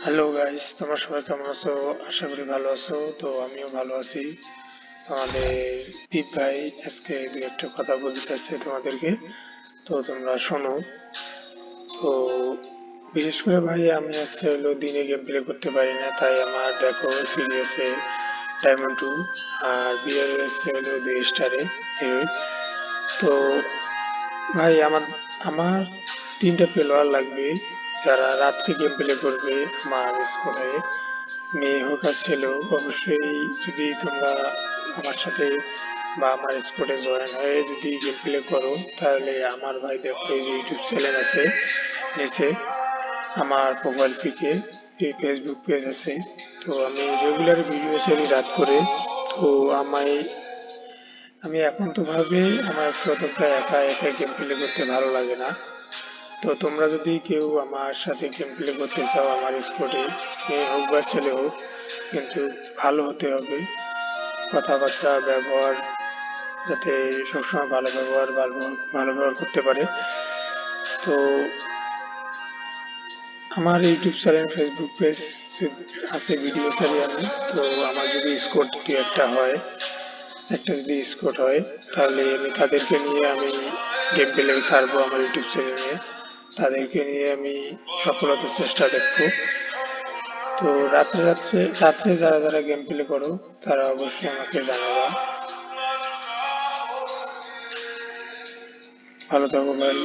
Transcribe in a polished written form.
Hello guys, তোমরা সবাই কেমন আছো? আশা করি ভালো আছো। তো আমিও ভালো আছি। তোমাদের দীপ ভাই আজকে দু একটা কথা বলতে চাইছে তোমাদেরকে, তো তোমরা শোনো। তো বিশেষ করে ভাই আমি হলো দিনে গেম প্লে করতে পারি না, তাই আমার দেখো সিরিয়াসে ডায়মন্ড 2 আর বিয়ার হলো 2 স্টারে হিরোইক। তো ভাই আমার আমার 3টা প্লেয়ার লাগবে যারা রাত্রে গেম প্লে করবে আমার স্কোরে, মেয়ে হোক আর ছেলে হোক। অবশ্যই যদি তোমরা আমার সাথে বা আমার স্কোয়াডে জয়েন হয়ে যদি গেম প্লে করো, তাহলে আমার ভাই দেখো এই যে ইউটিউব চ্যানেল আছে নিচে, আমার প্রোফাইল পিকে এই ফেসবুক পেজ আছে। তো আমি রেগুলার ভিডিও ছাড়ি রাত করে। তো আমায় আমি একান্ত ভাবে আমার সততা একা একা গেম প্লে করতে ভালো লাগে না। তো তোমরা যদি কেউ আমার সাথে গেম প্লে করতে চাও আমার স্কোয়াডে, মেয়ে হোক বা ছেলে হোক, কিন্তু ভালো হতে হবে। কথাবার্তা ব্যবহার যাতে সবসময় ভালো ব্যবহার ভালো ব্যবহার করতে পারে। তো আমার ইউটিউব চ্যানেল ফেসবুক পেজ আছে, ভিডিও ছাড়ি আমি। তো আমার যদি স্কোর দু একটা হয়, একটা যদি স্কোর হয়, তাহলে আমি তাদেরকে নিয়ে আমি গেম প্লে ছাড়বো আমার ইউটিউব চ্যানেলে। তাদেরকে নিয়ে আমি সফলতার চেষ্টা দেখবো। তো রাত্রে রাত্রে রাত্রে যারা যারা গেম প্লে করো, তারা অবশ্যই আমাকে জানাবা। ভালো থাকো ভাই।